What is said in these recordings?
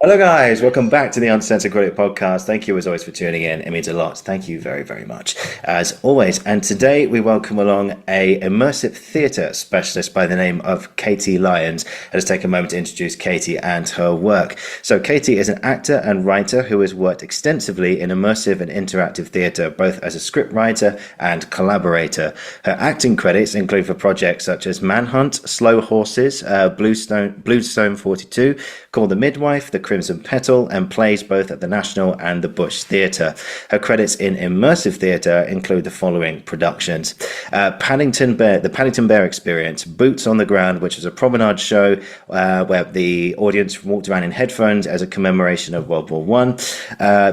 Hello, guys. Welcome back to the Uncensored Critic podcast. Thank you, as always, for tuning in. It means a lot. Thank you very, very much, as always. And today we welcome along a immersive theatre specialist by the name of Katie Lyons. Let's take a moment to introduce Katie and her work. So, Katie is an actor and writer who has worked extensively in immersive and interactive theatre, both as a scriptwriter and collaborator. Her acting credits include for projects such as Manhunt, Slow Horses, Bluestone 42, called The Midwife, The Crimson Petal, and plays both at the National and the Bush Theatre. Her credits in immersive theatre include the following productions: the Paddington Bear Experience, Boots on the Ground, which was a promenade show where the audience walked around in headphones as a commemoration of World War One.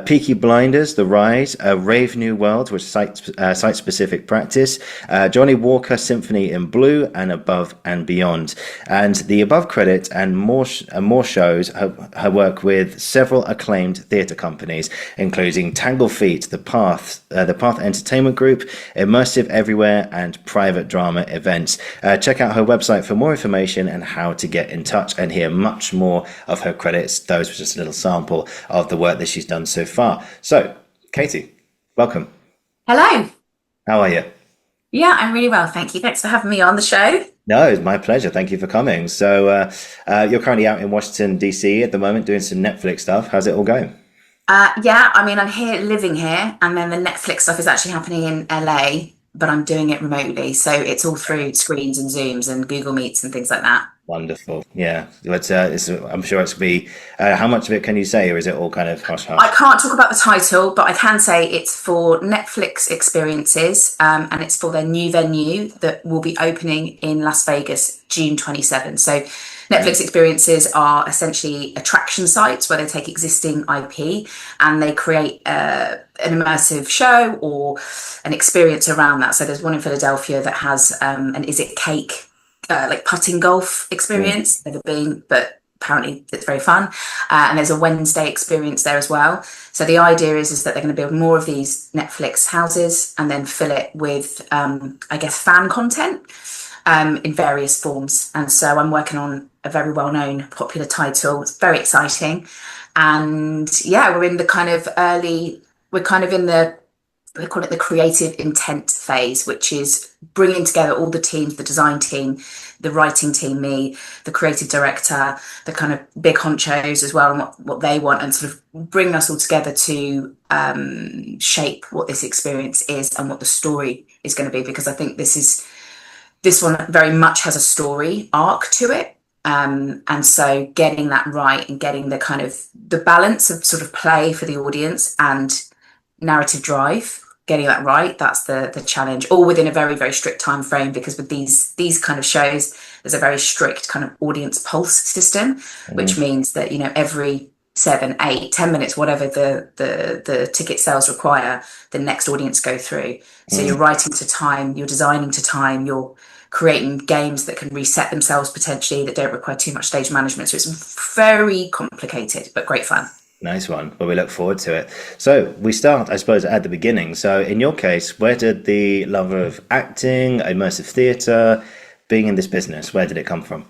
Peaky Blinders, The Rise, A Rave New World, which is site-specific practice. Johnnie Walker Symphony in Blue, and Above and Beyond. And the above credits and more shows her work with several acclaimed theatre companies, including Tangled Feet, the Path Entertainment Group, Immersive Everywhere, and Private Drama Events. Check out her website for more information and how to get in touch and hear much more of her credits. Those were just a little sample of the work that she's done so far. So, Katie, welcome. Hello. How are you? Yeah, I'm really well, thank you. Thanks for having me on the show. No, it's my pleasure. Thank you for coming. So you're currently out in Washington, D.C. at the moment doing some Netflix stuff. How's it all going? Yeah, I mean, I'm here, living here, and then the Netflix stuff is actually happening in LA, but I'm doing it remotely. So it's all through screens and Zooms and Google Meets and things like that. Wonderful. Yeah. I'm sure it's going to be, how much of it can you say, or is it all kind of hush I hush? can't talk about the title, but I can say it's for Netflix experiences, and it's for their new venue that will be opening in Las Vegas, June 27. So Netflix experiences are essentially attraction sites where they take existing IP and they create an immersive show or an experience around that. So there's one in Philadelphia that has an Is It Cake, like putting golf Mm. experience, never been, but apparently it's very fun. And there's a Wednesday experience there as well. So the idea is that they're going to build more of these Netflix houses and then fill it with, I guess, fan content in various forms. And so I'm working on a very well-known popular title. It's very exciting. And yeah, we're in the kind of we're kind of in the, they call it the creative intent phase, which is bringing together all the teams, the design team, the writing team, me, the creative director, the kind of big honchos as well, and what they want, and sort of bring us all together to shape what this experience is and what the story is going to be. Because I think this one very much has a story arc to it. And so getting that right and getting the kind of the balance of sort of play for the audience and narrative drive, getting that right, that's the challenge, all within a very, very strict time frame, because with these kind of shows, there's a very strict kind of audience pulse system, which means that, you know, every 7, 8, 10 minutes, whatever the ticket sales require, the next audience go through. So you're writing to time, you're designing to time, you're creating games that can reset themselves potentially, that don't require too much stage management. So it's very complicated, but great fun. Nice one. Well, we look forward to it. So we start, I suppose, at the beginning. So in your case, where did the love of acting, immersive theatre, being in this business, where did it come from?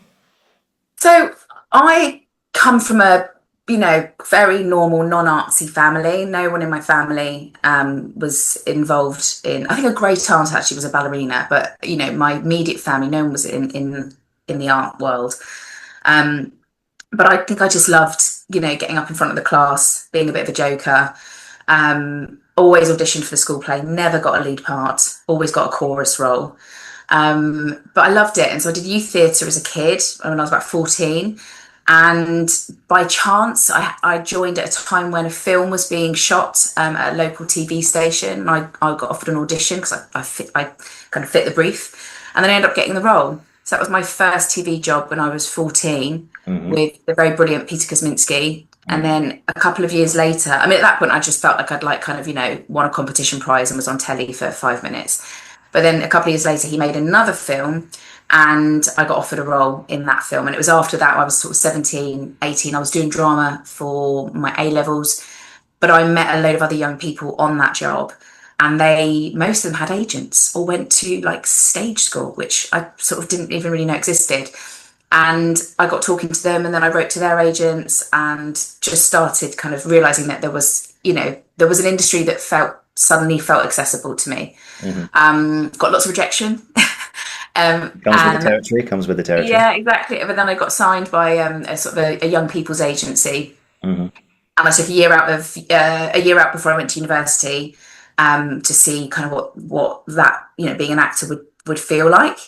So I come from a, you know, very normal, non-artsy family. No one in my family was involved in, I think a great aunt actually was a ballerina, but, you know, my immediate family, no one was in the art world. But I think I just loved, you know, getting up in front of the class, being a bit of a joker. Always auditioned for the school play, never got a lead part, always got a chorus role. But I loved it. And so I did youth theatre as a kid when I was about 14. And by chance, I joined at a time when a film was being shot at a local TV station. And I got offered an audition because I kind of fit the brief. And then I ended up getting the role. So that was my first TV job when I was 14 with the very brilliant Peter Kosminski. And then a couple of years later, I mean, at that point, I just felt like I'd like kind of, you know, won a competition prize and was on telly for 5 minutes. But then a couple of years later, he made another film and I got offered a role in that film. And it was after that, I was sort of 17, 18. I was doing drama for my A levels, but I met a load of other young people on that job. And most of them had agents or went to like stage school, which I sort of didn't even really know existed. And I got talking to them, and then I wrote to their agents, and just started kind of realizing that there was an industry that suddenly felt accessible to me. Got lots of rejection. Comes with the And territory. Comes with the territory. yeah, exactly. But then I got signed by a sort of a young people's agency, Hmm. and I took a year out before I went to university, to see kind of what that, being an actor would feel like.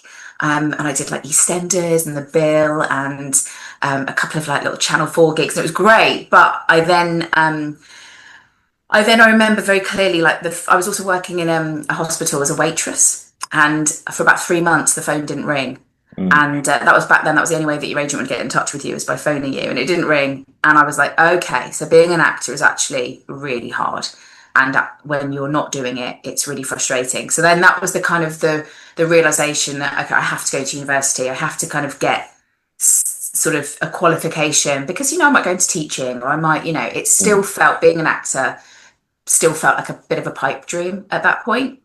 And I did like EastEnders and The Bill, and a couple of like little Channel 4 gigs, and it was great. But I remember very clearly, like I was also working in a hospital as a waitress, and for about 3 months the phone didn't ring. And that was back then. That was the only way that your agent would get in touch with you, is by phoning you, and it didn't ring. And I was like, okay, so being an actor is actually really hard, and when you're not doing it, it's really frustrating. So then that was the kind of the realization that, okay, I have to go to university. I have to kind of get sort of a qualification, because I might go into teaching, or I might, it still felt, being an actor still felt like a bit of a pipe dream at that point.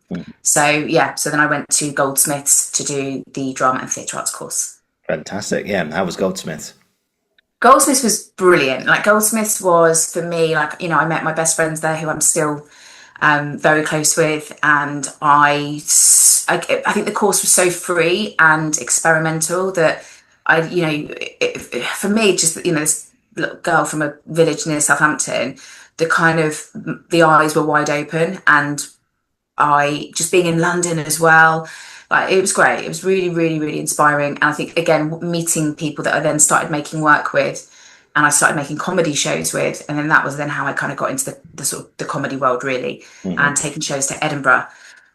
So yeah, so then I went to Goldsmiths to do the drama and theatre arts course. Fantastic. Yeah. How was Goldsmiths? Goldsmiths was brilliant. Like, Goldsmiths was, for me, like, I met my best friends there, who I'm still very close with, and I think the course was so free and experimental that for me, just this little girl from a village near Southampton, the eyes were wide open, and I just being in London as well, like, it was great. It was really, really, really inspiring. And I think, again, meeting people that I then started making work with, and I started making comedy shows with, and then that was then how I kind of got into the sort of the comedy world, really, and taking shows to Edinburgh,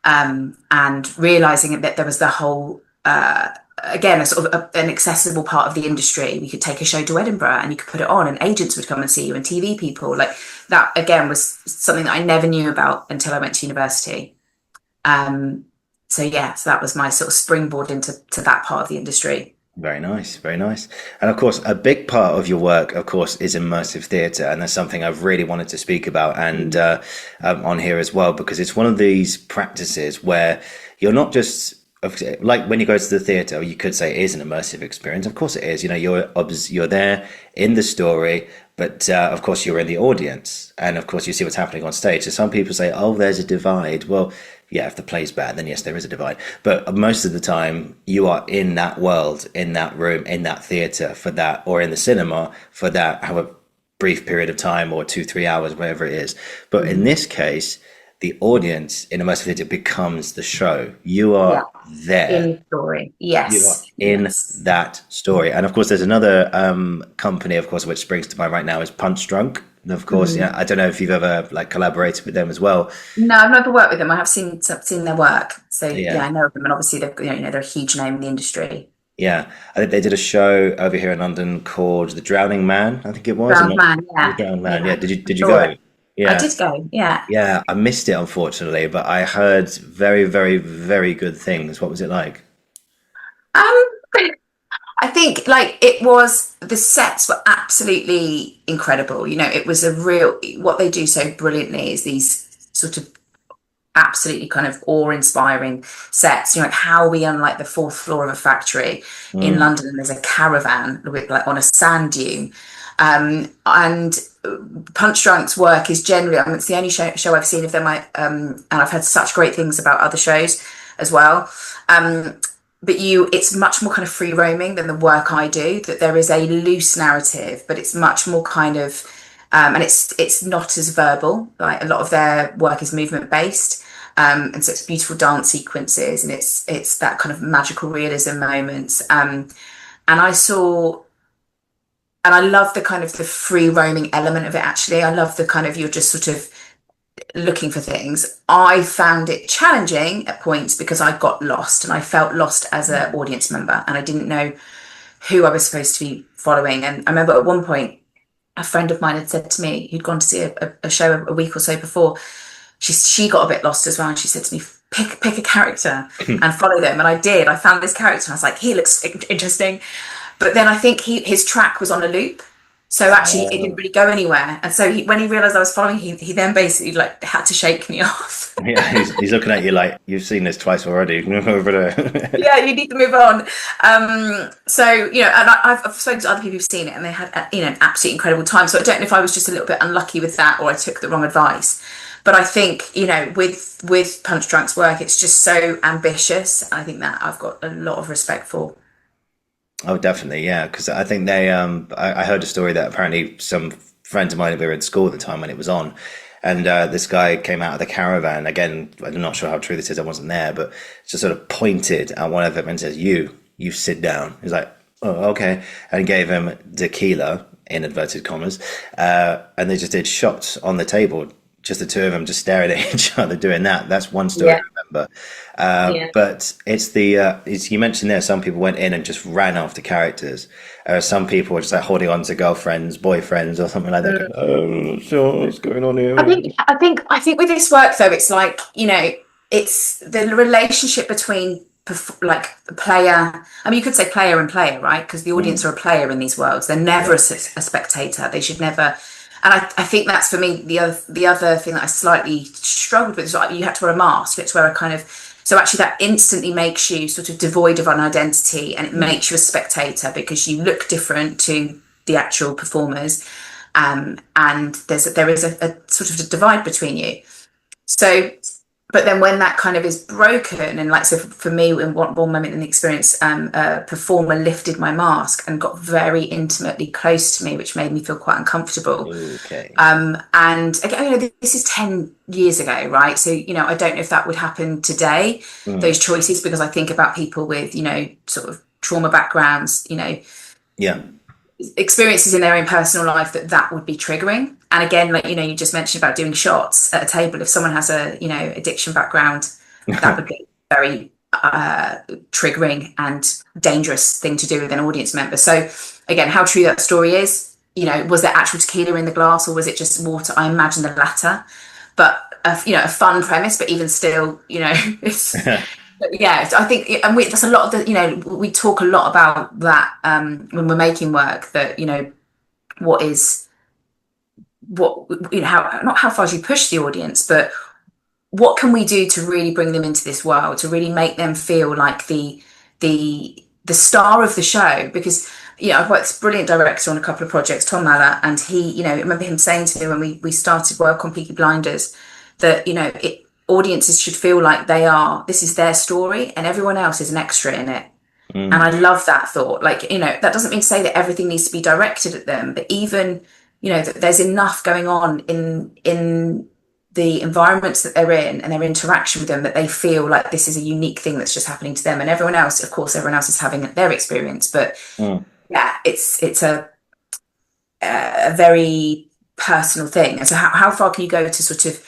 and realizing that there was the whole, again, a sort of an accessible part of the industry. We could take a show to Edinburgh and you could put it on, and agents would come and see you, and TV people. Like, that, again, was something that I never knew about until I went to university. So yeah, so that was my sort of springboard into that part of the industry. Very nice, very nice. And of course, a big part of your work, of course, is immersive theatre, and that's something I've really wanted to speak about, and on here as well, because it's one of these practices where you're not just, like, when you go to the theatre, you could say it is an immersive experience. Of course, it is. You're there in the story, but of course, you're in the audience, and of course, you see what's happening on stage. So some people say, "Oh, there's a divide." Well, yeah, if the play's bad, then yes, there is a divide. But most of the time, you are in that world, in that room, in that theatre for that, or in the cinema for that, however brief period of time, or 2, 3 hours, whatever it is. But in this case, the audience in immersive theatre becomes the show. You are there. In the story. Yes. You are in that story. And of course, there's another company, of course, which springs to mind right now, is Punch Drunk. And of course, yeah, I don't know if you've ever like collaborated with them as well. No, I've never worked with them. I have seen their work. So yeah, I know of them, and obviously they're a huge name in the industry. Yeah, I think they did a show over here in London called The Drowning Man, I think it was. Drowned Man, yeah. The Drowning Man, yeah. Did you Saw go? it. Yeah. I did go, yeah. Yeah, I missed it, unfortunately, but I heard very, very, very good things. What was it like? Um, I think, like, the sets were absolutely incredible. It was what they do so brilliantly is these sort of absolutely kind of awe-inspiring sets. Like, how are we on like the fourth floor of a factory in London, and there's a caravan with, like, on a sand dune. And Punch Drunk's work is generally, it's the only show I've seen of them. And I've heard such great things about other shows as well. But it's much more kind of free roaming than the work I do. That there is a loose narrative, but it's much more kind of, and it's not as verbal. Like, a lot of their work is movement based, and so it's beautiful dance sequences, and it's that kind of magical realism moments. And I love the kind of the free roaming element of it. Actually, I love the kind of, you're just sort of looking for things. I found it challenging at points because I got lost, and I felt lost as an audience member, and I didn't know who I was supposed to be following. And I remember at one point, a friend of mine had said to me, who'd gone to see a show a week or so before, she got a bit lost as well, and she said to me, pick a character and follow them. And I did. I found this character, and I was like, he looks interesting. But then I think his track was on a loop. So actually, it didn't really go anywhere. And so when he realised I was following, he then basically like had to shake me off. Yeah, he's looking at you like you've seen this twice already. Move over there. Yeah, you need to move on. So and I've spoken to other people who've seen it, and they had an absolutely incredible time. So I don't know if I was just a little bit unlucky with that, or I took the wrong advice. But I think with Punch Drunk's work, it's just so ambitious. I think that I've got a lot of respect for. Oh, definitely, yeah. Because I think I heard a story that apparently some friends of mine that were in school at the time when it was on, and this guy came out of the caravan. Again, I'm not sure how true this is. I wasn't there, but just sort of pointed at one of them and says, "You sit down." He's like, "Oh, okay," and gave him tequila in inverted commas, and they just did shots on the table. Just the two of them just staring at each other doing that. That's one story I remember. But it's you mentioned there, some people went in and just ran after characters. Some people were just like holding on to girlfriends, boyfriends, or something like that. Going, oh, I'm not sure what's going on here. I think with this work though, it's like it's the relationship between like the player. I mean, you could say player and player, right? Because the audience are a player in these worlds. They're never a spectator. They should never. And I think that's for me the other thing that I slightly struggled with is like you had to wear a mask. You had to wear a kind of so actually that instantly makes you sort of devoid of an identity, and it makes you a spectator because you look different to the actual performers, and there is a sort of a divide between you. So. But then when that kind of is broken, and like so for me, in one moment in the experience, a performer lifted my mask and got very intimately close to me, which made me feel quite uncomfortable. Okay. And again, this is 10 years ago, right? So, I don't know if that would happen today, those choices, because I think about people with, sort of trauma backgrounds, Yeah. experiences in their own personal life that would be triggering. And again, like you just mentioned about doing shots at a table, if someone has a addiction background, that would be very triggering and dangerous thing to do with an audience member. So again, how true that story is, was there actual tequila in the glass or was it just water? I imagine the latter, but a fun premise, but even still, it's yeah, I think, and that's a lot of the, we talk a lot about that when we're making work, that, how, not how far do you push the audience, but what can we do to really bring them into this world, to really make them feel like the star of the show? Because, I've worked with this brilliant director on a couple of projects, Tom Mallett, and he, I remember him saying to me when we started work on Peaky Blinders that, audiences should feel like this is their story and everyone else is an extra in it. And I love that thought. Like, that doesn't mean to say that everything needs to be directed at them, but even, that there's enough going on in the environments that they're in and their interaction with them that they feel like this is a unique thing that's just happening to them. And everyone else is having their experience. But yeah, it's a very personal thing. And so how far can you go to sort of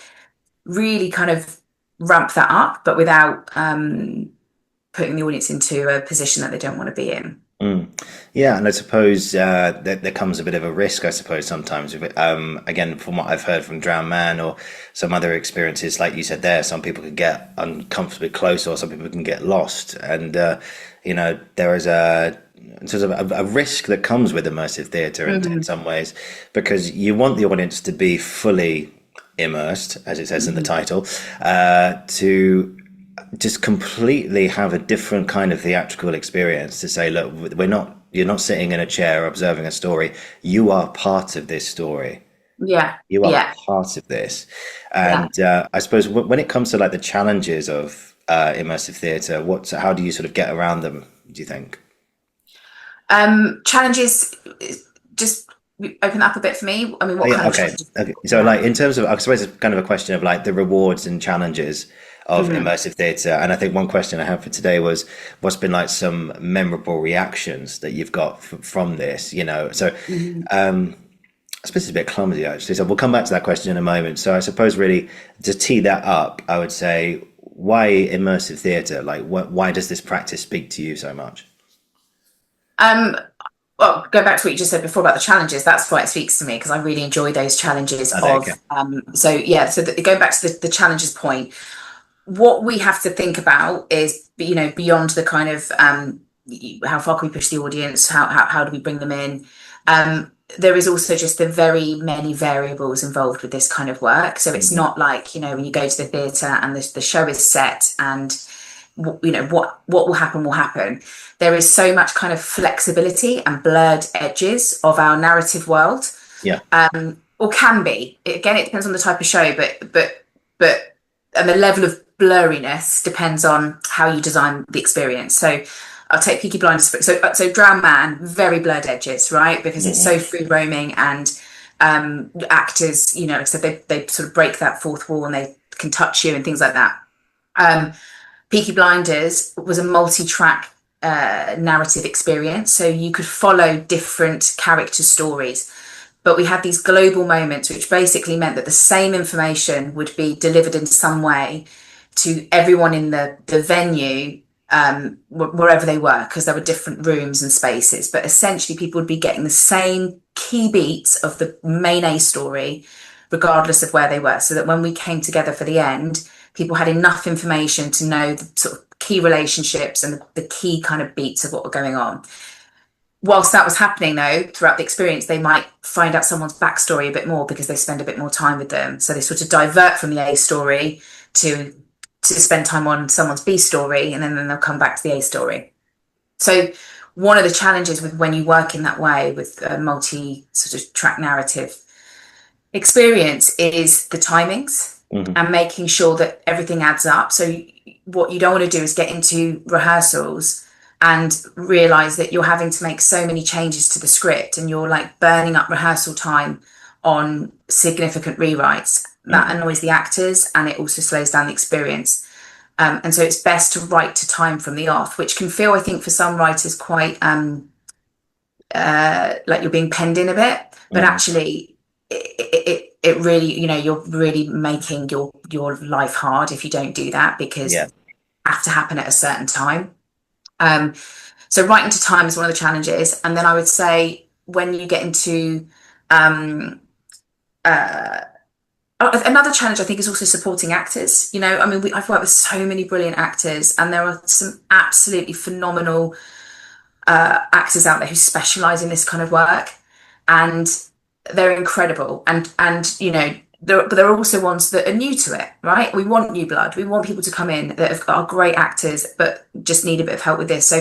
really kind of ramp that up, but without putting the audience into a position that they don't want to be in? Yeah, and I suppose there comes a bit of a risk, I suppose, sometimes. Again, from what I've heard from Drowned Man or some other experiences, like you said there, some people can get uncomfortably close or some people can get lost. And, there is a risk that comes with immersive theatre in some ways, because you want the audience to be fully immersed, as it says in the title, to just completely have a different kind of theatrical experience, to say, look, you're not sitting in a chair observing a story, you are part of this story. You are part of this. And I suppose when it comes to like the challenges of immersive theatre, how do you sort of get around them, do you think? Challenges, just open that up a bit for me. I mean, what kind of challenges? Okay. So like in terms of, I suppose it's kind of a question of like the rewards and challenges of immersive theatre. And I think one question I have for today was, what's been like some memorable reactions that you've got from this, So I suppose it's a bit clumsy actually. So we'll come back to that question in a moment. So I suppose really to tee that up, I would say, why immersive theatre? Like why does this practice speak to you so much? Well, go back to what you just said before about the challenges. That's why it speaks to me, because I really enjoy those challenges so going back to the challenges point, what we have to think about is, beyond the kind of how far can we push the audience, how do we bring them in, there is also just the very many variables involved with this kind of work. So it's not like, when you go to the theatre and the show is set and, what will happen will happen. There is so much kind of flexibility and blurred edges of our narrative world. Yeah. Or can be. Again, it depends on the type of show, but and the level of blurriness depends on how you design the experience. So I'll take Peaky Blinders. So Drowned Man, very blurred edges, right? Because it's so free roaming, and actors, so they sort of break that fourth wall and they can touch you and things like that. Peaky Blinders was a multi-track narrative experience, so you could follow different character stories. But we had these global moments, which basically meant that the same information would be delivered in some way to everyone in the venue, wherever they were, because there were different rooms and spaces. But essentially, people would be getting the same key beats of the main A story, regardless of where they were. So that when we came together for the end, people had enough information to know the sort of key relationships and the key kind of beats of what were going on. Whilst that was happening, though, throughout the experience, they might find out someone's backstory a bit more because they spend a bit more time with them. So they sort of divert from the A story to spend time on someone's B story, and then they'll come back to the A story. So one of the challenges with when you work in that way with a multi sort of track narrative experience is the timings and making sure that everything adds up. So what you don't want to do is get into rehearsals and realize that you're having to make so many changes to the script and you're like burning up rehearsal time on significant rewrites. That annoys the actors, and it also slows down the experience. And so it's best to write to time from the off, which can feel, I think, for some writers quite like you're being penned in a bit, but actually it really, you're really making your life hard if you don't do that, because it has to happen at a certain time. So writing to time is one of the challenges. And then I would say when you get into another challenge, I think, is also supporting actors. I've worked with so many brilliant actors, and there are some absolutely phenomenal actors out there who specialize in this kind of work, and they're incredible. And but there are also ones that are new to it, right? We want new blood. We want people to come in that are great actors, but just need a bit of help with this.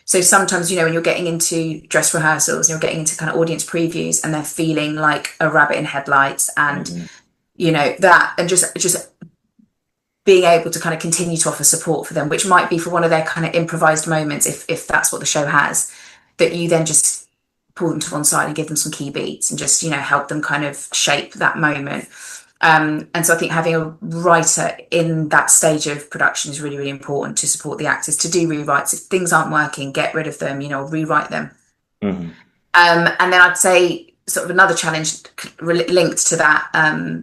So sometimes, when you're getting into dress rehearsals, you're getting into kind of audience previews, and they're feeling like a rabbit in headlights, and that, and just being able to kind of continue to offer support for them, which might be for one of their kind of improvised moments, if that's what the show has, that you then just pull them to one side and give them some key beats and just, help them kind of shape that moment. And so I think having a writer in that stage of production is really, really important to support the actors, to do rewrites. If things aren't working, get rid of them, rewrite them. And then I'd say sort of another challenge linked to that,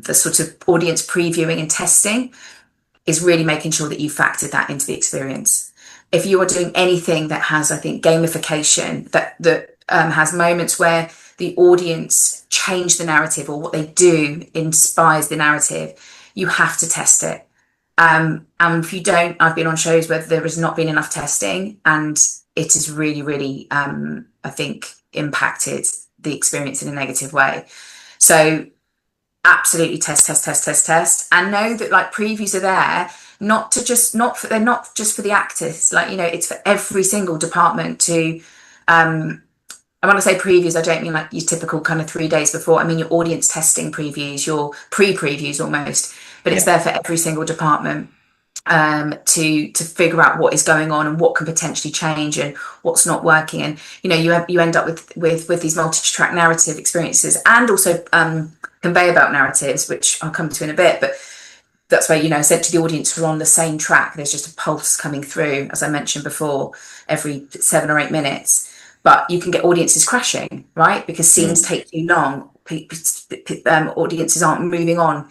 the sort of audience previewing and testing, is really making sure that you factored that into the experience. If you are doing anything that has, I think, gamification, that has moments where the audience change the narrative, or what they do inspires the narrative, you have to test it. And if you don't, I've been on shows where there has not been enough testing, and it has really, really, I think, impacted the experience in a negative way. So absolutely test, and know that like previews are there they're not just for the actors, it's for every single department to and when I say previews, I don't mean like your typical kind of 3 days before. I mean your audience testing previews, your pre-previews almost. But it's there for every single department to figure out what is going on and what can potentially change and what's not working. And you end up with these multi-track narrative experiences, and also conveyor belt narratives, which I'll come to in a bit. But that's where essentially the audience are on the same track. There's just a pulse coming through, as I mentioned before, every 7 or 8 minutes. But you can get audiences crashing, right? Because scenes take too long. Audiences aren't moving on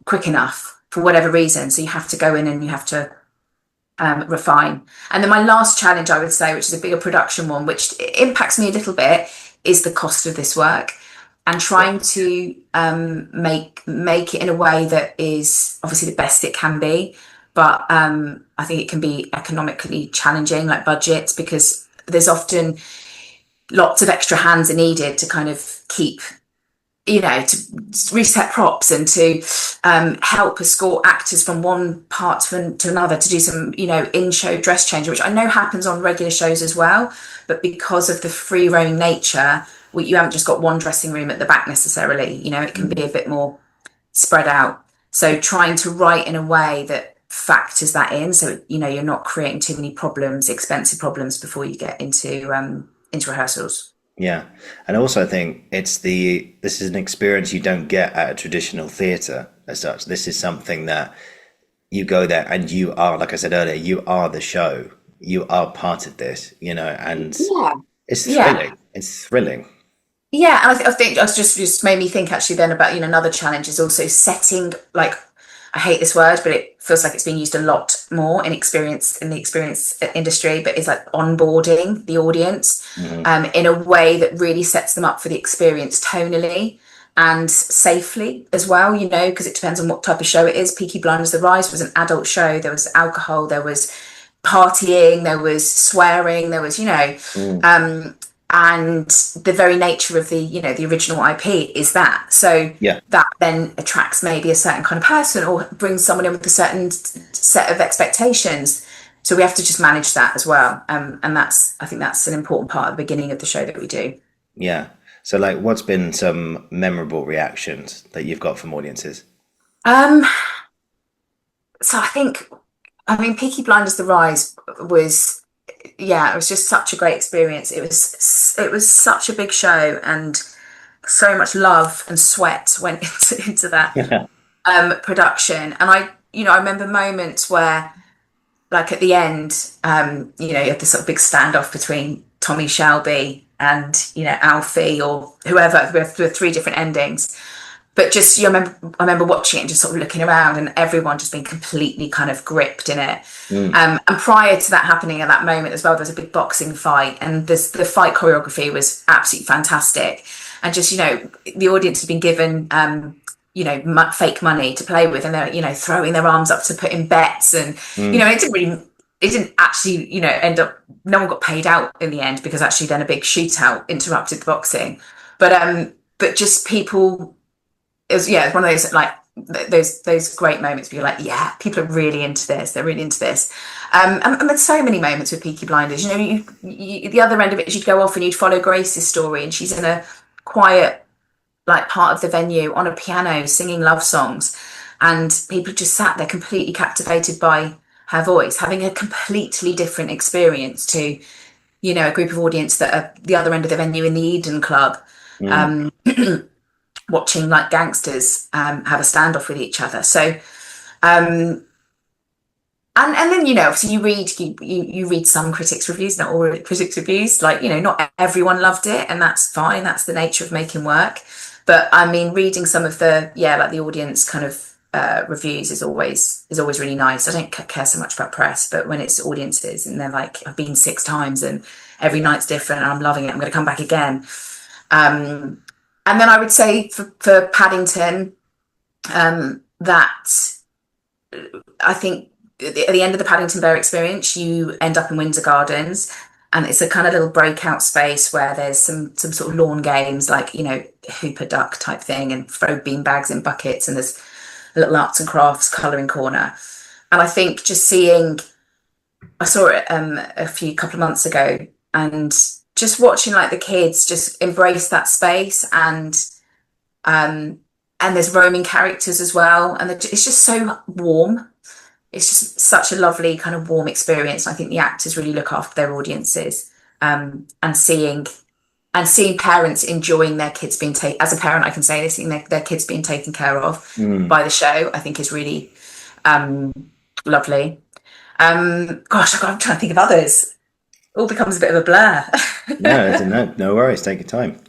quick enough for whatever reason. So you have to go in and you have to refine. And then my last challenge, I would say, which is a bigger production one, which impacts me a little bit, is the cost of this work, and trying to make it in a way that is obviously the best it can be. But I think it can be economically challenging, like budgets, because there's often lots of extra hands are needed to kind of keep, to reset props and to help escort actors from one part to another, to do some, in-show dress change, which I know happens on regular shows as well. But because of the free roaming nature, you haven't just got one dressing room at the back necessarily. It can be a bit more spread out. So trying to write in a way that factors that in, so you're not creating too many expensive problems before you get into rehearsals. Yeah, and also I think this is an experience you don't get at a traditional theatre as such. This is something that you go there and you are, like I said earlier, you are the show. You are part of this, and it's thrilling. Yeah. It's thrilling. Yeah, and I think it's just made me think actually then about, another challenge is also setting, like, I hate this word, but it feels like it's being used a lot more in the experience industry, but it's like onboarding the audience in a way that really sets them up for the experience tonally and safely as well, because it depends on what type of show it is. Peaky Blinders: The Rise was an adult show. There was alcohol, there was partying, there was swearing, there was, and the very nature of the original IP is that. So that then attracts maybe a certain kind of person or brings someone in with a certain set of expectations. So we have to just manage that as well. And I think that's an important part of the beginning of the show that we do. Yeah. So like, what's been some memorable reactions that you've got from audiences? So Peaky Blinders: The Rise was, it was just such a great experience. It was such a big show, and so much love and sweat went into that production. And I remember moments where, like at the end, you had this sort of big standoff between Tommy Shelby and Alfie or whoever. We have three different endings. But just, I remember watching it and just sort of looking around, and everyone just being completely kind of gripped in it. And prior to that happening at that moment as well, there was a big boxing fight, and the fight choreography was absolutely fantastic. And just, the audience had been given, fake money to play with, and they're, throwing their arms up to put in bets. And, it didn't actually, end up, no one got paid out in the end, because actually then a big shootout interrupted the boxing. But just people... It was one of those, like, those great moments where you're like, yeah, people are really into this. They're really into this. And there's so many moments with Peaky Blinders. You the other end of it is you'd go off and you'd follow Grace's story, and she's in a quiet, like, part of the venue on a piano singing love songs, and people just sat there completely captivated by her voice, having a completely different experience to, a group of audience that are the other end of the venue in the Eden Club. Watching like gangsters have a standoff with each other. So and then obviously you read some critics' reviews, not all critics' reviews. Like, not everyone loved it, and that's fine. That's the nature of making work. But reading some of the the audience kind of reviews is always really nice. I don't care so much about press, but when it's audiences and they're like, I've been 6 times and every night's different and I'm loving it, I'm going to come back again. And then I would say for Paddington, that I think at the end of the Paddington Bear experience, you end up in Windsor Gardens, and it's a kind of little breakout space where there's some sort of lawn games, like, hooper duck type thing, and throw beanbags in buckets, and there's a little arts and crafts colouring corner. And I think just I saw it a couple of months ago, and just watching like the kids just embrace that space, and there's roaming characters as well, and it's just so warm. It's just such a lovely kind of warm experience. I think the actors really look after their audiences, and seeing parents enjoying their kids being taken. As a parent, I can say this: seeing their kids being taken care of by the show, I think is really lovely. Gosh, I'm trying to think of others. All becomes a bit of a blur. No worries. Take your time.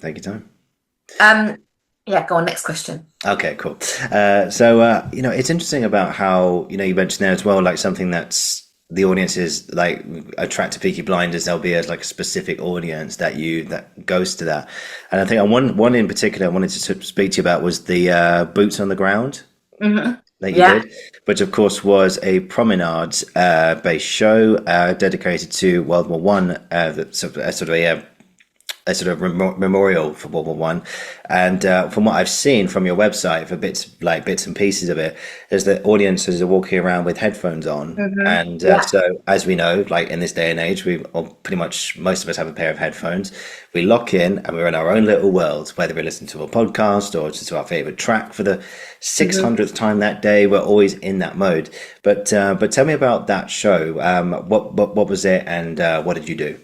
Go on, next question. Okay, cool. So it's interesting about how, you mentioned there as well, like something that's the audiences like attract to Peaky Blinders, there'll be like a specific audience that goes to that. And I think one in particular I wanted to speak to you about was the Boots on the Ground. That you did, which of course was a Promenade based show dedicated to World War One, sort of a a sort of memorial for World War One, and from what I've seen from your website, for bits and pieces of it, is that audiences are walking around with headphones on, and Yeah. so as we know, like in this day and age, or pretty much most of us have a pair of headphones. We lock in and we're in our own little world, whether we listen to a podcast or just to our favorite track for the 600th time that day. We're always in that mode. But tell me about that show. What was it, and what did you do?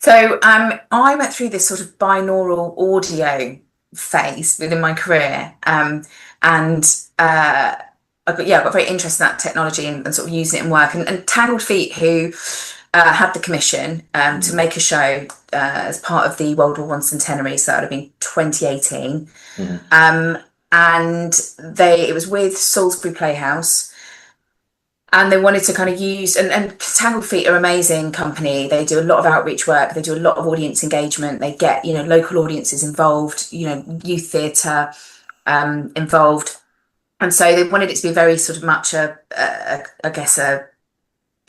So I went through this sort of binaural audio phase within my career, and I got very interested in that technology and sort of using it in work. And Tangled Feet, who had the commission to make a show as part of the World War One centenary, so that would have been 2018, and it was with Salisbury Playhouse. And they wanted to kind of use, and Tangled Feet are an amazing company. They do a lot of outreach work. They do a lot of audience engagement. They get, local audiences involved, youth theatre involved. And so they wanted it to be very sort of much I guess a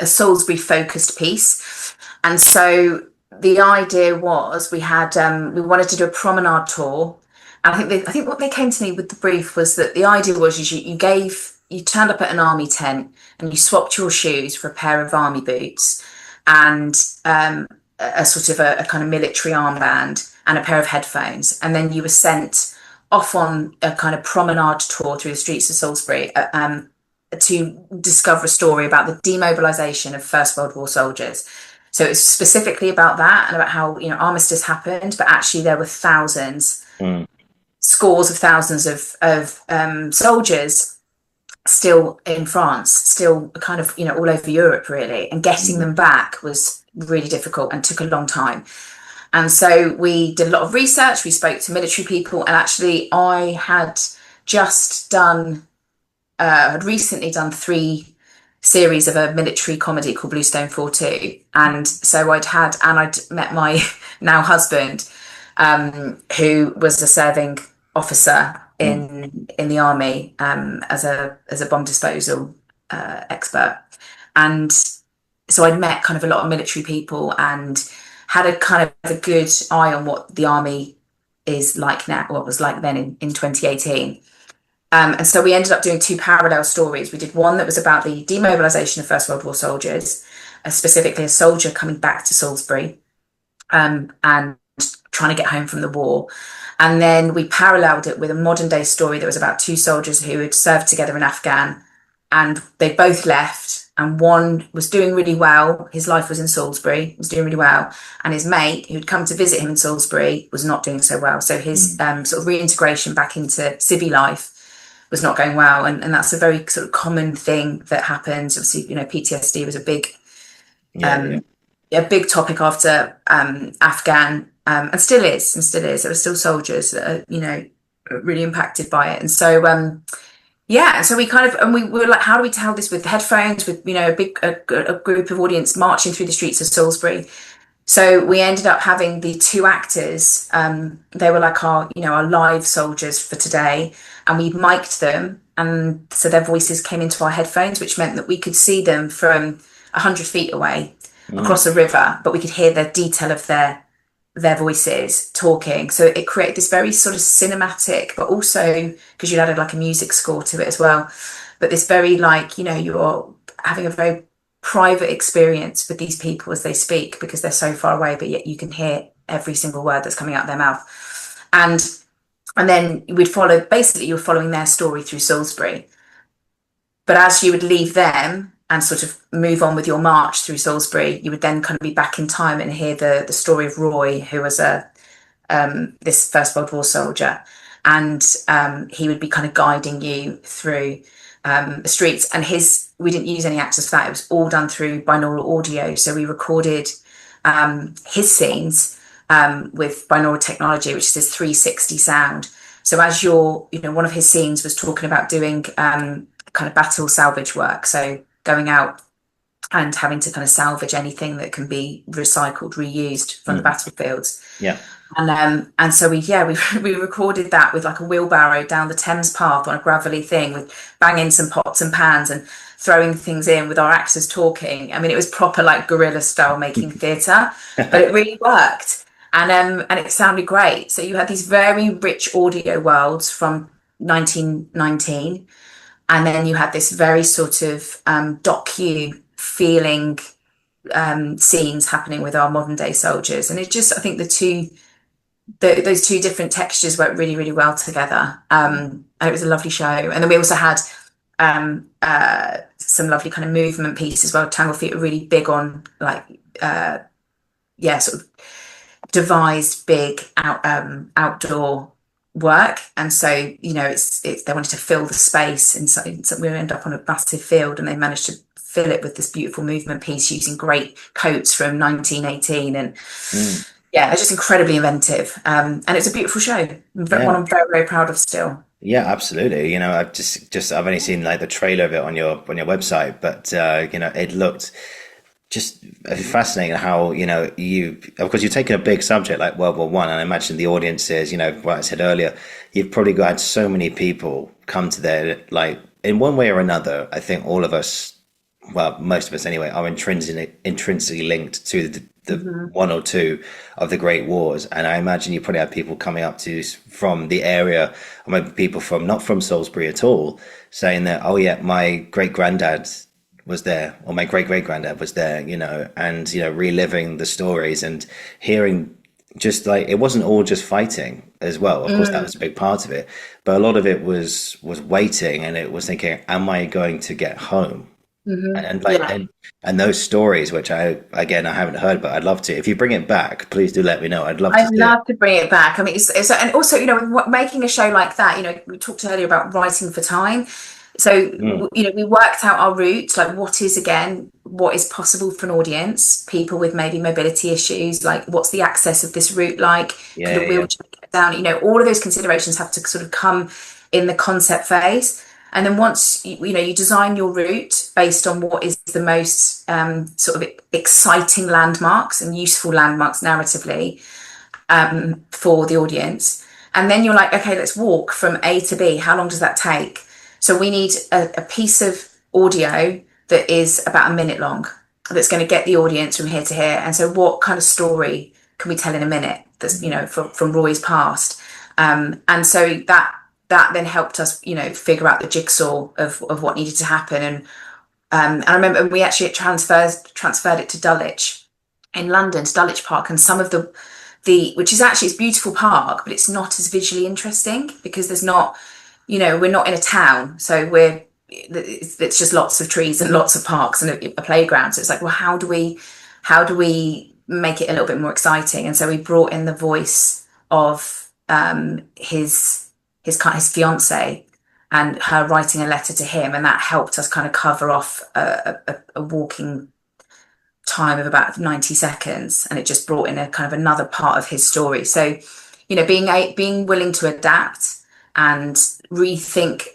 Salisbury focused piece. And so the idea was we wanted to do a promenade tour. And I think what they came to me with the brief was that the idea was you turned up at an army tent and you swapped your shoes for a pair of army boots and a sort of a kind of military armband and a pair of headphones. And then you were sent off on a kind of promenade tour through the streets of Salisbury to discover a story about the demobilisation of First World War soldiers. So it was specifically about that and about how, armistice happened, but actually there were thousands, scores of thousands of soldiers still in France, still kind of, all over Europe really, and getting them back was really difficult and took a long time. And so we did a lot of research, we spoke to military people, and actually I had recently done 3 series of a military comedy called Bluestone 4-2. And so I'd met my now husband, who was a serving officer in the army as a bomb disposal expert, and so I'd met kind of a lot of military people and had a kind of a good eye on what the army is like now, what was like then in 2018. And so we ended up doing 2 parallel stories. We did one that was about the demobilisation of First World War soldiers, specifically a soldier coming back to Salisbury and trying to get home from the war. And then we paralleled it with a modern day story that was about 2 soldiers who had served together in Afghan, and they both left, and one was doing really well. His life was in Salisbury, was doing really well. And his mate, who'd come to visit him in Salisbury, was not doing so well. So his sort of reintegration back into civvy life was not going well. And that's a very sort of common thing that happens. Obviously, PTSD was a big topic after Afghan. And still is. There are still soldiers that are, really impacted by it. And so, so we kind of, and we were like, how do we tell this with headphones, with, a group of audience marching through the streets of Salisbury? So we ended up having the 2 actors. They were like our live soldiers for today, and we mic'd them. And so their voices came into our headphones, which meant that we could see them from 100 feet away across a river, but we could hear the detail of their voices talking. So it created this very sort of cinematic, but also because you added like a music score to it as well, but this very like, you're having a very private experience with these people as they speak, because they're so far away, but yet you can hear every single word that's coming out of their mouth. And then you're following their story through Salisbury. But as you would leave them and sort of move on with your march through Salisbury, you would then kind of be back in time and hear the story of Roy, who was this First World War soldier. And he would be kind of guiding you through the streets. And we didn't use any actors for that. It was all done through binaural audio. So we recorded his scenes with binaural technology, which is this 360 sound. So as one of his scenes was talking about doing kind of battle salvage work. So going out and having to kind of salvage anything that can be recycled, reused from the battlefields. Yeah. And so we recorded that with like a wheelbarrow down the Thames path on a gravelly thing, with banging some pots and pans and throwing things in with our actors talking. I mean, it was proper like guerrilla style making theatre, but it really worked. and it sounded great. So you had these very rich audio worlds from 1919, and then you had this very sort of docu feeling scenes happening with our modern day soldiers, and it just, I think those two different textures work really, really well together. And it was a lovely show. And then we also had some lovely kind of movement pieces. Well, Tangled Feet are really big on like sort of devised big outdoor work, and so it's they wanted to fill the space, and so we end up on a massive field, and they managed to fill it with this beautiful movement piece using great coats from 1918, and yeah, they're just incredibly inventive, and it's a beautiful show. One I'm very, very proud of still. Yeah, absolutely. I've only seen like the trailer of it on your website, but it looked just fascinating how, of course, you've taken a big subject like World War One, and I imagine the audiences, what I said earlier, you've probably got so many people come to there, like in one way or another. I think all of us, well, most of us anyway, are intrinsically linked to the one or two of the great wars. And I imagine you probably have people coming up to you from the area, or maybe people from not from Salisbury at all, saying that, oh yeah, my great granddad was there, or my great great granddad was there, and reliving the stories and hearing, just like, it wasn't all just fighting as well. Of course, that was a big part of it, but a lot of it was waiting, and it was thinking, am I going to get home? And like, and those stories, which I haven't heard, but I'd love to. If you bring it back, please do let me know. I'd love to bring it back. I mean, it's and also, making a show like that, we talked earlier about writing for time. So, we worked out our route, like what is possible for an audience, people with maybe mobility issues, like what's the access of this route like? Could a wheelchair get down? All of those considerations have to sort of come in the concept phase. And then once you design your route based on what is the most sort of exciting landmarks and useful landmarks narratively for the audience. And then you're like, okay, let's walk from A to B. How long does that take? So we need a piece of audio that is about a minute long, that's going to get the audience from here to here. And so what kind of story can we tell in a minute that's, from Roy's past? And so that then helped us, figure out the jigsaw of what needed to happen. And I remember we actually transferred it to Dulwich in London, to Dulwich Park, and some of the which is actually, it's a beautiful park, but it's not as visually interesting because there's not, we're not in a town, so it's just lots of trees and lots of parks and a playground. So it's like, well, how do we make it a little bit more exciting? And so we brought in the voice of his fiance, and her writing a letter to him, and that helped us kind of cover off a walking time of about 90 seconds, and it just brought in a kind of another part of his story. So being willing to adapt and rethink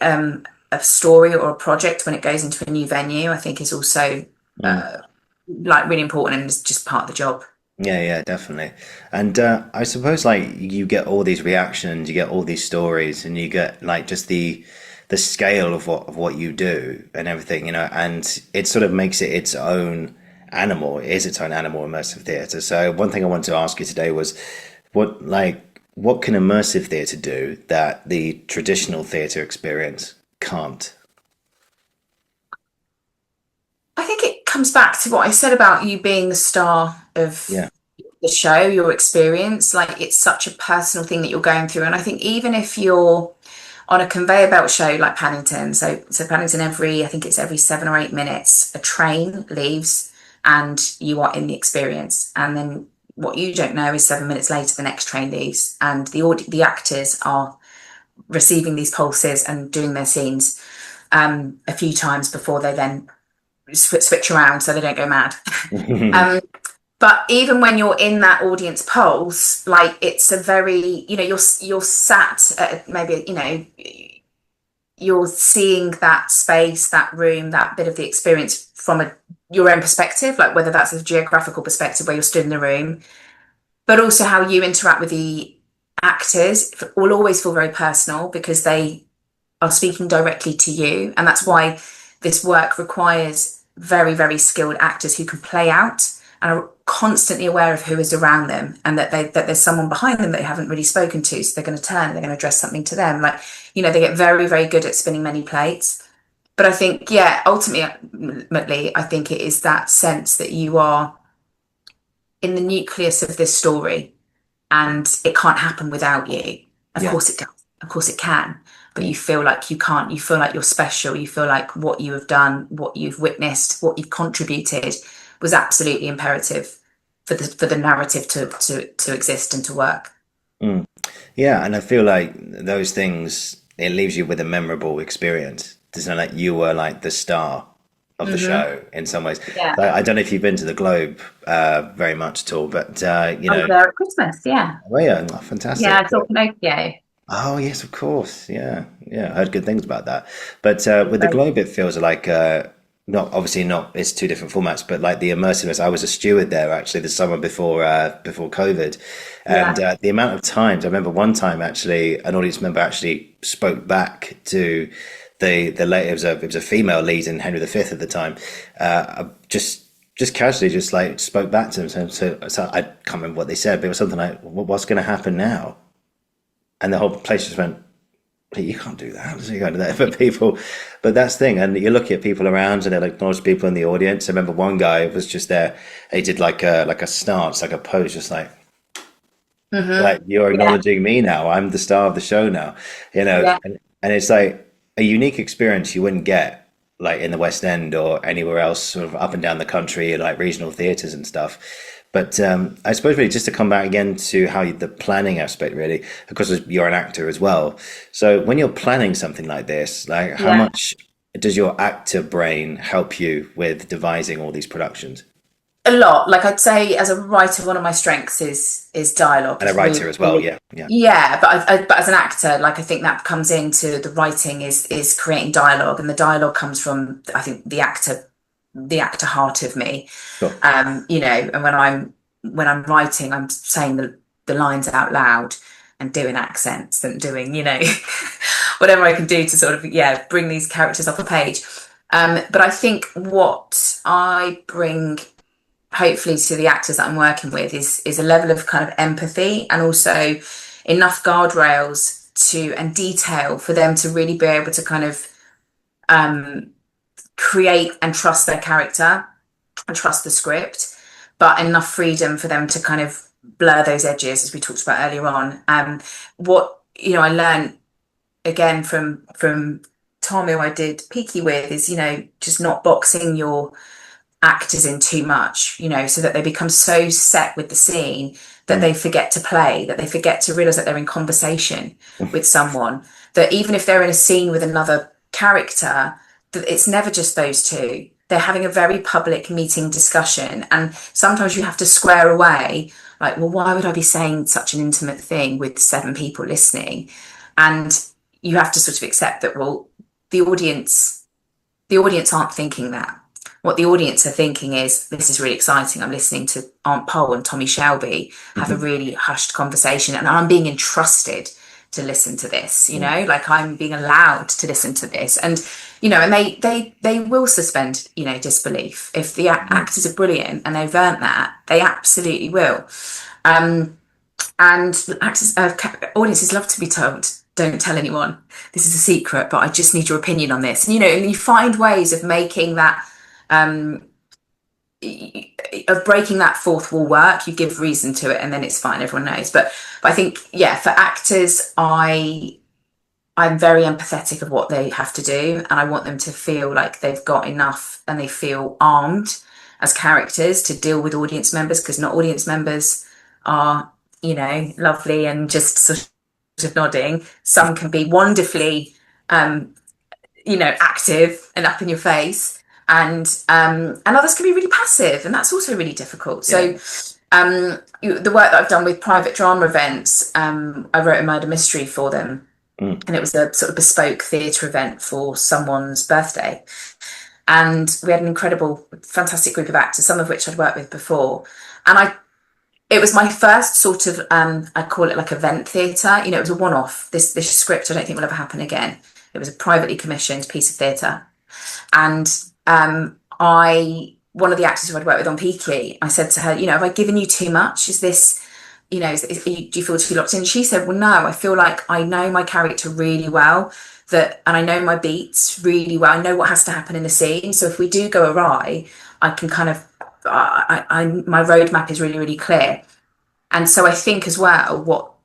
a story or a project when it goes into a new venue, I think is also like really important, and is just part of the job. Yeah, definitely. And I suppose, like, you get all these reactions, you get all these stories, and you get like just the scale of what you do and everything, and it sort of makes it its own animal. It is its own animal, immersive theatre. So one thing I wanted to ask you today was, what can immersive theatre do that the traditional theatre experience can't? I think it comes back to what I said about you being the star of the show, your experience. Like, it's such a personal thing that you're going through. And I think even if you're on a conveyor belt show like Paddington, so Paddington, I think it's every 7 or 8 minutes, a train leaves and you are in the experience. And then what you don't know is 7 minutes later, the next train leaves, and the actors are receiving these pulses and doing their scenes a few times before they then switch around so they don't go mad. But even when you're in that audience pulse, like, it's a very, you're sat at maybe, you're seeing that space, that room, that bit of the experience from your own perspective, like whether that's a geographical perspective where you're stood in the room, but also how you interact with the actors will always feel very personal because they are speaking directly to you. And that's why this work requires very, very skilled actors who can play out and are constantly aware of who is around them, and that there's someone behind them that they haven't really spoken to, so they're going to turn, they're going to address something to them. Like, they get very, very good at spinning many plates. But I think, yeah, ultimately, I think it is that sense that you are in the nucleus of this story, and it can't happen without you. Of course it does. Of course it can. But you feel like you can't. You feel like you're special. You feel like what you have done, what you've witnessed, what you've contributed was absolutely imperative for the narrative to exist and to work. Yeah, and I feel like those things, it leaves you with a memorable experience. It's not like you were like the star of the show in some ways. Yeah. I don't know if you've been to the Globe very much at all, but I was there at Christmas, yeah. oh yeah, oh, fantastic. Yeah, I saw Pinocchio. Oh yes, of course. Yeah, yeah. I heard good things about that. But with the Globe, it feels like not obviously not. It's two different formats, but like the immersiveness. I was a steward there actually the summer before COVID, and the amount of times I remember one time actually an audience member actually spoke back to the late. It was a female lead in Henry V at the time. Just casually, just like spoke back to them. So I can't remember what they said, but it was something like, "What's going to happen now?" And the whole place just went, you can't do that. So you can't do that for people. But that's the thing. And you look at people around and they'll acknowledge people in the audience. I remember one guy was just there. He did like a stance, like a pose, just like you're acknowledging me now. I'm the star of the show now, Yeah. and it's like a unique experience you wouldn't get like in the West End or anywhere else, sort of up and down the country, like regional theatres and stuff. But I suppose really just to come back again to how the planning aspect really, because you're an actor as well. So when you're planning something like this, like how Yeah. much does your actor brain help you with devising all these productions? A lot. Like, I'd say as a writer, one of my strengths is dialogue. And a It's really, writer as well, really, yeah, yeah. yeah. But as an actor, like, I think that comes into the writing is creating dialogue, and the dialogue comes from, I think, the actor heart of me. Sure. And when I'm writing, I'm saying the lines out loud and doing accents and doing, whatever I can do to sort of, bring these characters off a page. But I think what I bring hopefully to the actors that I'm working with is a level of kind of empathy, and also enough guardrails and detail for them to really be able to kind of create and trust their character and trust the script, but enough freedom for them to kind of blur those edges, as we talked about earlier on. What I learned again from Tom, who I did Peaky with, is just not boxing your actors in too much, so that they become so set with the scene that they forget to play, that they forget to realize that they're in conversation with someone, that even if they're in a scene with another character, that it's never just those two. They're having a very public meeting discussion, and sometimes you have to square away, like, well, why would I be saying such an intimate thing with 7 people listening? And you have to sort of accept that, well, the audience aren't thinking that. What the audience are thinking is, this is really exciting. I'm listening to Aunt Pole and Tommy Shelby have a really hushed conversation, and I'm being entrusted to listen to this, like I'm being allowed to listen to this. And, and they will suspend, disbelief. If the actors are brilliant and they've earned that, they absolutely will. And actors, audiences love to be told, don't tell anyone, this is a secret, but I just need your opinion on this. And, and you find ways of making that, of breaking that fourth wall work. You give reason to it, and then it's fine, everyone knows. But I think, for actors, I'm very empathetic of what they have to do, and I want them to feel like they've got enough and they feel armed as characters to deal with audience members, because not audience members are, lovely and just sort of nodding. Some can be wonderfully, active and up in your face. And others can be really passive, and that's also really difficult. So the work that I've done with private drama events, I wrote a murder mystery for them, and it was a sort of bespoke theatre event for someone's birthday. And we had an incredible, fantastic group of actors, some of which I'd worked with before. And it was my first sort of, I call it like event theatre. It was a one-off. This script I don't think will ever happen again. It was a privately commissioned piece of theatre. And I one of the actors who I'd worked with on Peaky, I said to her, have I given you too much? Is this, do you feel too locked in? She said, well, no, I feel like I know my character really well, and I know my beats really well. I know what has to happen in the scene. So if we do go awry, I can kind of, my roadmap is really, really clear. And so I think as well,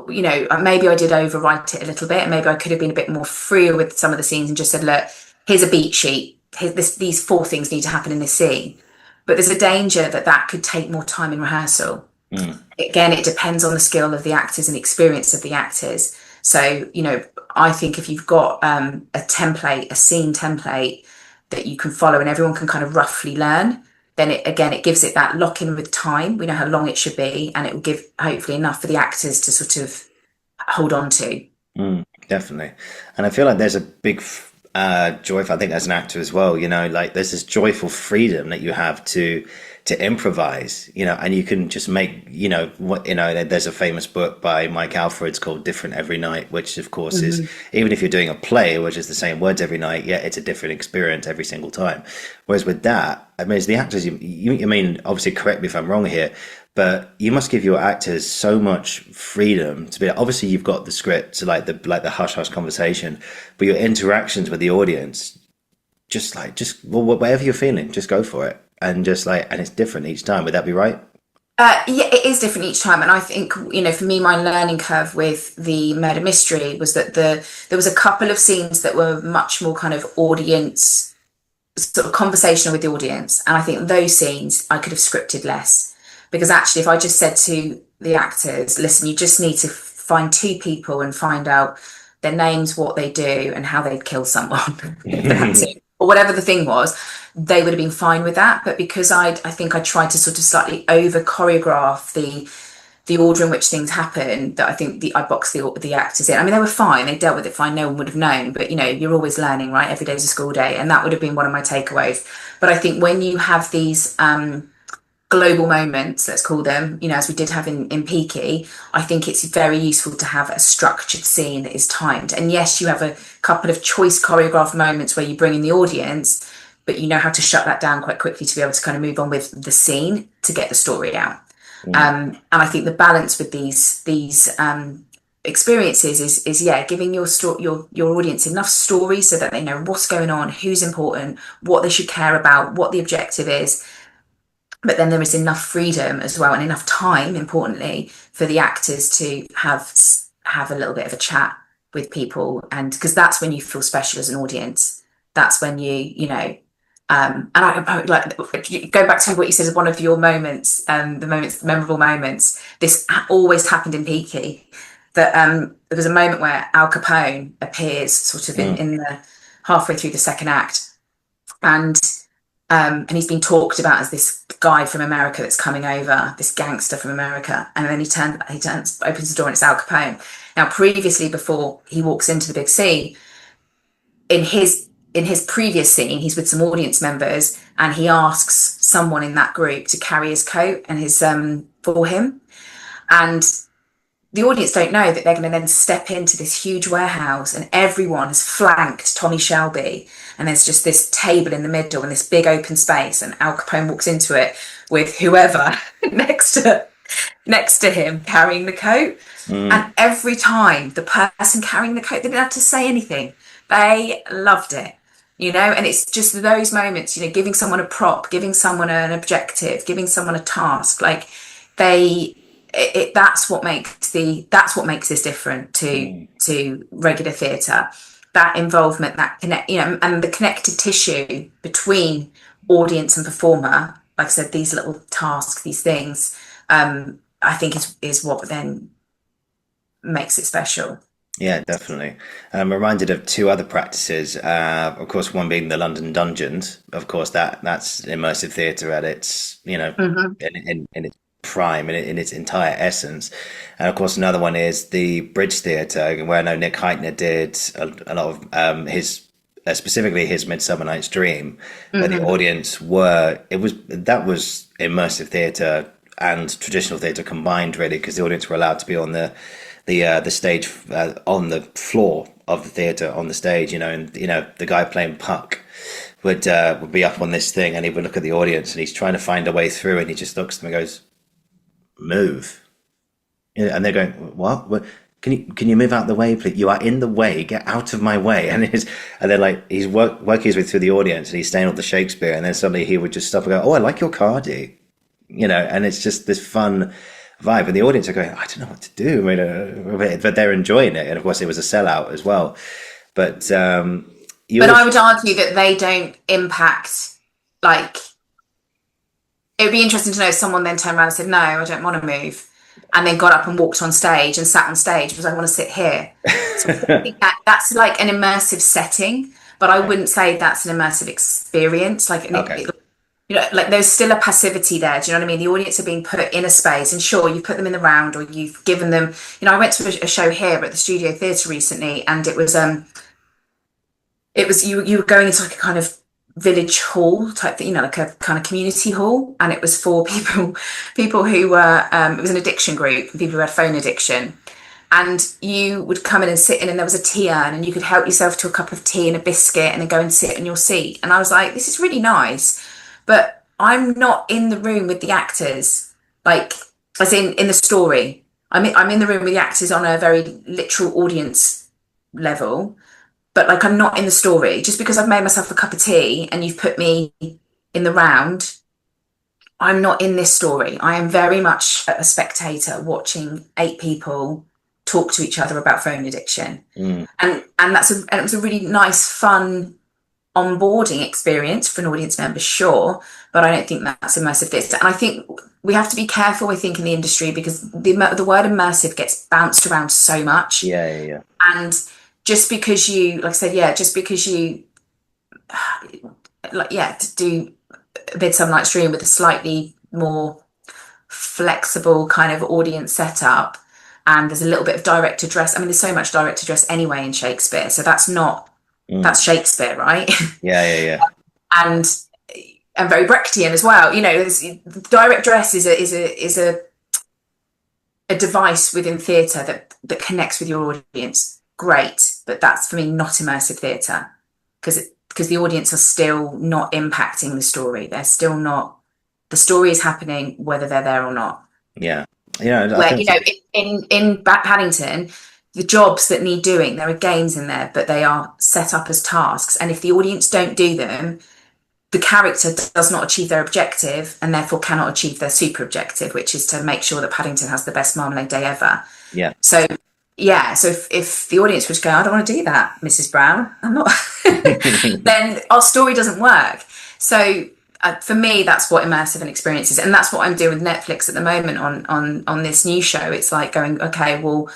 maybe I did overwrite it a little bit, and maybe I could have been a bit more freer with some of the scenes and just said, look, here's a beat sheet. These 4 things need to happen in this scene. But there's a danger that could take more time in rehearsal. Again, it depends on the skill of the actors and the experience of the actors. So, I think if you've got a scene template that you can follow and everyone can kind of roughly learn, then it gives it that lock in with time. We know how long it should be, and it will give hopefully enough for the actors to sort of hold on to. Definitely. And I feel like there's a big joy, I think, as an actor as well, like there's this joyful freedom that you have to improvise, and you can just make, there's a famous book by Mike Alfred's called Different Every Night, which of course is, even if you're doing a play which is the same words every night, yet it's a different experience every single time. Whereas with that, I mean, as the actors, you mean, obviously correct me if I'm wrong here, but you must give your actors so much freedom to be, obviously you've got the script, so like the hush hush conversation, but your interactions with the audience, whatever you're feeling, just go for it. And and it's different each time. Would that be right? Yeah, it is different each time. And I think, for me, my learning curve with the murder mystery was that there was a couple of scenes that were much more kind of audience, sort of conversational with the audience. And I think those scenes I could have scripted less. Because actually, if I just said to the actors, listen, you just need to find 2 people and find out their names, what they do, and how they'd kill someone. That's it. Or whatever the thing was, they would have been fine with that. But because I think I tried to sort of slightly over choreograph the order in which things happen, that I think I boxed the actors in. I mean, they were fine, they dealt with it fine, no one would have known, but you're always learning, right? Every day's a school day, and that would have been one of my takeaways. But I think when you have these global moments, let's call them, as we did have in Peaky, I think it's very useful to have a structured scene that is timed. And yes, you have a couple of choice choreographed moments where you bring in the audience, but you know how to shut that down quite quickly to be able to kind of move on with the scene to get the story out. And I think the balance with these experiences is giving your audience enough stories so that they know what's going on, who's important, what they should care about, what the objective is. But then there is enough freedom as well, and enough time, importantly, for the actors to have a little bit of a chat with people, and because that's when you feel special as an audience. That's when and I like go back to what you said as one of your moments, the memorable moments. This always happened in Peaky. That there was a moment where Al Capone appears, sort of in the halfway through the second act, and he's been talked about as this guy from America that's coming over, this gangster from America, and then he opens the door and it's Al Capone. Now, previously, before he walks into the big scene, in his previous scene, he's with some audience members, and he asks someone in that group to carry his coat and his for him, and the audience don't know that they're going to then step into this huge warehouse, and everyone has flanked Tommy Shelby, and there's just this table in the middle and this big open space, and Al Capone walks into it with whoever next to him carrying the coat. And every time the person carrying the coat, they didn't have to say anything. They loved it, and it's just those moments, giving someone a prop, giving someone an objective, giving someone a task, like that's what makes this different to regular theatre. That involvement, that connect, and the connective tissue between audience and performer. Like I said, these little tasks, these things, I think is what then makes it special. Yeah, definitely. I'm reminded of 2 other practices. Of course, one being the London Dungeons. Of course, that's immersive theatre at its, in its prime, in its entire essence. And of course, another one is the Bridge Theatre, where I know Nick Heitner did a lot of specifically his Midsummer Night's Dream, where the audience that was immersive theatre and traditional theatre combined, really, because the audience were allowed to be on the stage, on the floor of the theatre, on the stage, and the guy playing Puck would be up on this thing, and he would look at the audience, and he's trying to find a way through, and he just looks at them and goes, "Move," and they're going, "What? Can you move out the way, please? You are in the way. Get out of my way." And then like he's working his way through the audience, and he's staying on the Shakespeare, and then suddenly he would just stop and go, "Oh, I like your cardi," and it's just this fun vibe, and the audience are going, "I don't know what to do," but they're enjoying it, and of course it was a sellout as well. But I would argue that they don't impact, like, it would be interesting to know if someone then turned around and said, "No, I don't want to move," and then got up and walked on stage and sat on stage because I want to sit here. So I think that's like an immersive setting, but I wouldn't say that's an immersive experience. Like, like there's still a passivity there. Do you know what I mean? The audience are being put in a space, and sure, you've put them in the round, or you've given them. I went to a show here at the Studio Theatre recently, and it was you were going into like a kind of village hall type thing, like a kind of community hall, and it was for people who were it was an addiction group, people who had phone addiction, and you would come in and sit in, and there was a tea urn, and you could help yourself to a cup of tea and a biscuit, and then go and sit in your seat. And I was like, this is really nice, but I'm not in the room with the actors, like as in the story. I'm in the room with the actors on a very literal audience level, but like I'm not in the story. Just because I've made myself a cup of tea and you've put me in the round, I'm not in this story. I am very much a spectator watching 8 people talk to each other about phone addiction. And it was a really nice, fun onboarding experience for an audience member, sure, but I don't think that's immersive theatre. And I think we have to be careful, I think, in the industry, because the word immersive gets bounced around so much. Yeah. And just because you, like I said, just because you, to do Midsummer Night's Dream with a slightly more flexible kind of audience setup, and there's a little bit of direct address. I mean, there's so much direct address anyway in Shakespeare, so that's Shakespeare, right? Yeah. and very Brechtian as well. Direct address is a device within theatre that connects with your audience. Great, but that's for me not immersive theatre, because the audience are still not impacting the story. They're still not. The story is happening whether they're there or not. Yeah. In Paddington, the jobs that need doing, there are games in there, but they are set up as tasks, and if the audience don't do them, the character does not achieve their objective, and therefore cannot achieve their super objective, which is to make sure that Paddington has the best marmalade day ever. Yeah. So if the audience would go, "I don't want to do that, Mrs. Brown, I'm not," then our story doesn't work. So for me, that's what immersive and experience is, and that's what I'm doing with Netflix at the moment on this new show. It's like going, okay, well,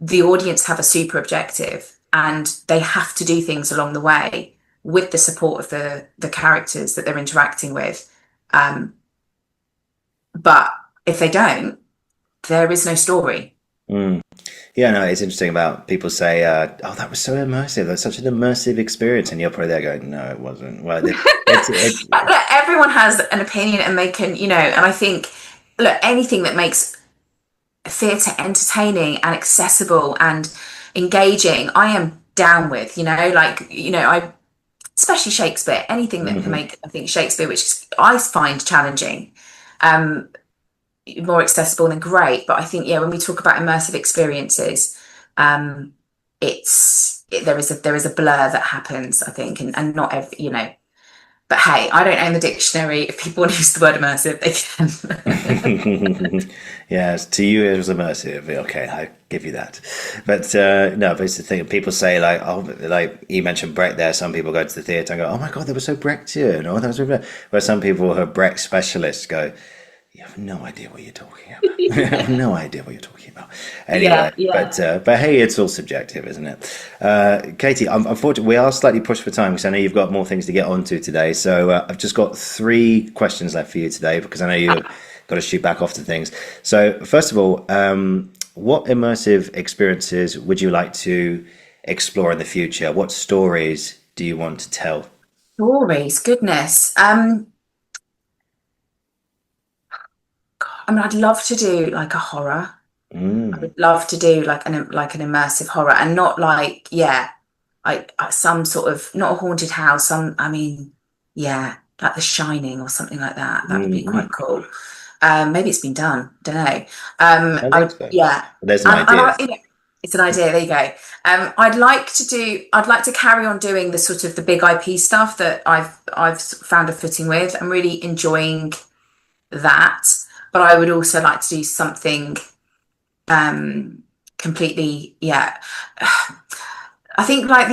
the audience have a super objective, and they have to do things along the way with the support of the characters that they're interacting with. But if they don't, there is no story. Yeah, no, it's interesting about people say, "Oh, that was so immersive. That's such an immersive experience," and you're probably there going, "No, it wasn't." Well, everyone has an opinion, and they can, and I think, look, anything that makes theatre entertaining and accessible and engaging, I am down with. I especially Shakespeare. Anything that can make, I think, Shakespeare, which I find challenging, more accessible, than great. But I think, when we talk about immersive experiences, there is a blur that happens, I think, and not every, But hey, I don't own the dictionary. If people want to use the word immersive, they can. Yes, to you it was immersive. Okay, I give you that. But no, but it's the thing. People say like, "Oh, like you mentioned Brecht there." Some people go to the theatre and go, "Oh my God, they were so Brechtian." Or that was so Brecht. Where some people who are Brecht specialists go, "You have no idea what you're talking about. You have no idea what you're talking about." Anyway, but hey, it's all subjective, isn't it? Katie, unfortunately, we are slightly pushed for time because I know you've got more things to get onto today. So I've just got 3 questions left for you today because I know you've got to shoot back off to things. So first of all, what immersive experiences would you like to explore in the future? What stories do you want to tell? Stories, goodness. I'd love to do like a horror. I would love to do like an immersive horror, and not like some sort of, not a haunted house. yeah, like The Shining or something like that. That would be quite Mm-hmm. cool. Maybe it's been done. Don't know. I think so. Yeah, There's an and idea. it's an idea. There you go. I'd like to do. I'd like to carry on doing the sort of the big IP stuff that I've found a footing with. I'm really enjoying that, but I would also like to do something completely. Yeah, I think like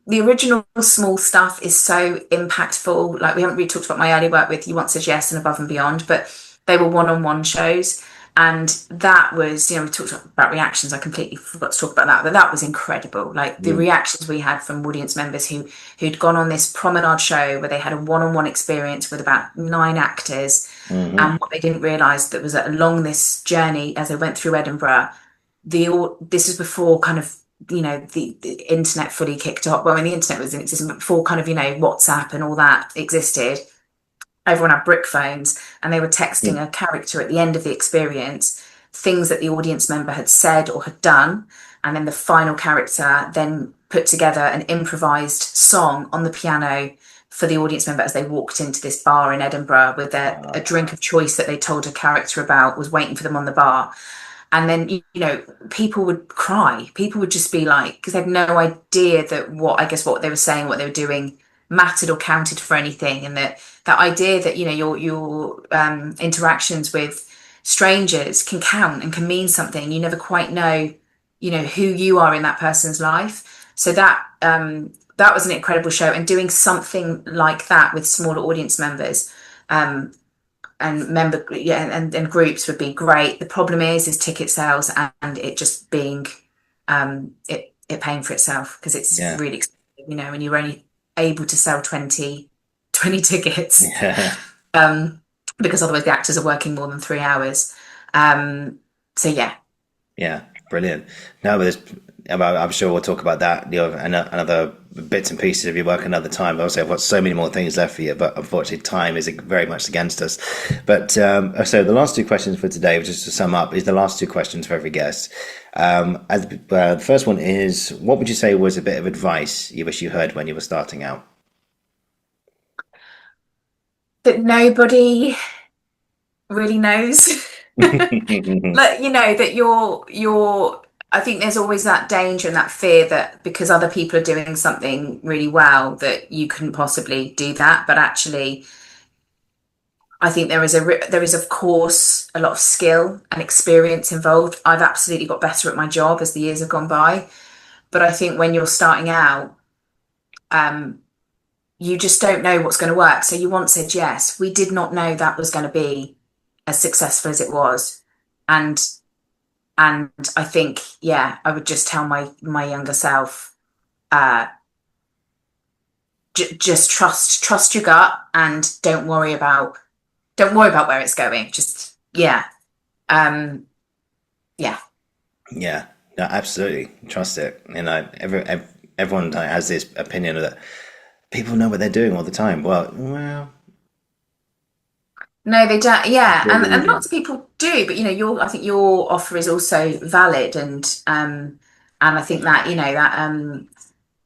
the original small stuff is so impactful. Like we haven't really talked about my early work with You Want Says Yes and Above and Beyond, but they were one-on-one shows. And that was, we talked about reactions. I completely forgot to talk about that, but that was incredible. Like the Mm. reactions we had from audience members who'd gone on this Promenade show where they had a one-on-one experience with about 9 actors. Mm-hmm. And what they didn't realise that was that along this journey as they went through Edinburgh, this is before kind of the internet fully kicked off. Well, when the internet was in existence, but before kind of WhatsApp and all that existed, everyone had brick phones, and they were texting a character at the end of the experience things that the audience member had said or had done, and then the final character then put together an improvised song on the piano for the audience member as they walked into this bar in Edinburgh with a drink of choice that they told a character about was waiting for them on the bar. And then people would cry. People would just be like, because they had no idea that what they were saying, what they were doing mattered or counted for anything. And that idea that your interactions with strangers can count and can mean something. You never quite know who you are in that person's life. So that was an incredible show, and doing something like that with smaller audience members and groups would be great. The problem is ticket sales and it just being it paying for itself, because it's Yeah. really expensive, and you're only able to sell 20 tickets Yeah. because otherwise the actors are working more than 3 hours. So yeah. Yeah, brilliant. No, but I'm sure we'll talk about that, and another bits and pieces of your work another time. Obviously, I've got so many more things left for you, but unfortunately, time is very much against us. But so the last two questions for today, just to sum up, is the last two questions for every guest. The first one is, what would you say was a bit of advice you wish you heard when you were starting out? That nobody really knows. Like, that you're I think there's always that danger and that fear that because other people are doing something really well that you couldn't possibly do that. But actually, I think there is of course a lot of skill and experience involved. I've absolutely got better at my job as the years have gone by, but I think when you're starting out, you just don't know what's going to work. So You Once Said Yes. We did not know that was going to be as successful as it was. And I think, yeah, I would just tell my younger self, just trust your gut, and don't worry about where it's going. Just yeah. Yeah, no, absolutely. Trust it. Everyone has this opinion that people know what they're doing all the time. Well, No, they don't. Yeah, really, and really. lots of people do, but I think your offer is also valid, and I think that that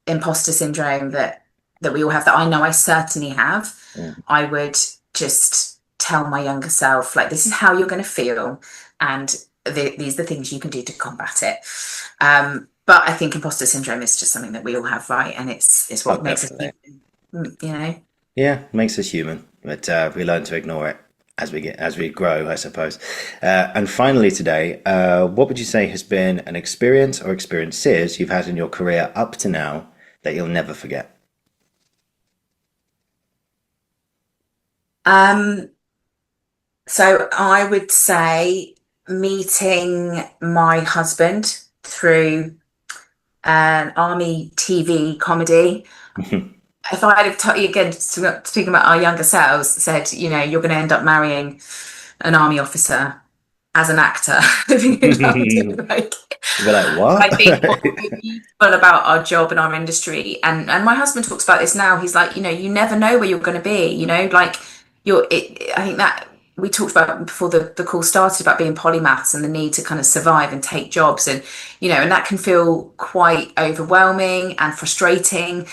imposter syndrome that we all have, that I know I certainly have. Yeah. I would just tell my younger self, like, this is how you're going to feel, and these are the things you can do to combat it. But I think imposter syndrome is just something that we all have, right? And it's Oh, what makes us definitely. human. Yeah, makes us human, but we learn to ignore it as we grow, I suppose. And finally, today, what would you say has been an experience or experiences you've had in your career up to now that you'll never forget? Um, so I would say meeting my husband through an army TV comedy. If I'd have again, speaking about our younger selves, said, you're going to end up marrying an army officer as an actor living in London, like, You'd be like, I what? think what's so beautiful about our job and our industry, and my husband talks about this now. He's like, you never know where you're going to be. Like I think that we talked about before the call started about being polymaths and the need to kind of survive and take jobs, and and that can feel quite overwhelming and frustrating.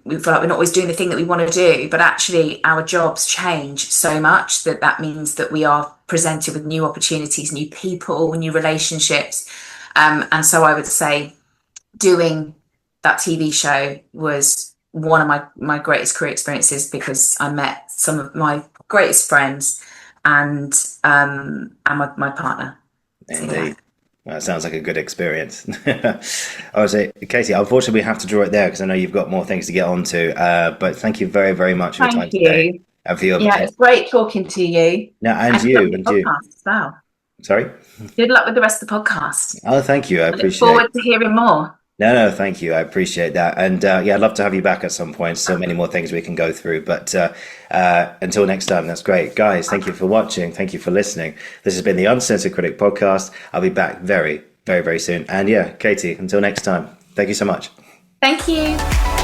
We feel like we're not always doing the thing that we want to do, but actually our jobs change so much that means that we are presented with new opportunities, new people, new relationships. And so I would say doing that TV show was one of my greatest career experiences, because I met some of my greatest friends and my partner. Indeed. So, yeah. Well, that sounds like a good experience. I would say, Katie, unfortunately, we have to draw it there because I know you've got more things to get on to. But thank you very, very much for your time today. And for your it's great talking to you. No, and you. And you. As well. Sorry? Good luck with the rest of the podcast. Oh, thank you. I appreciate it. Look forward to hearing more. No, thank you. I appreciate that. And I'd love to have you back at some point. So many more things we can go through. But until next time, that's great. Guys, thank you for watching. Thank you for listening. This has been the Uncensored Critic podcast. I'll be back very, very, very soon. And Katie, until next time, thank you so much. Thank you.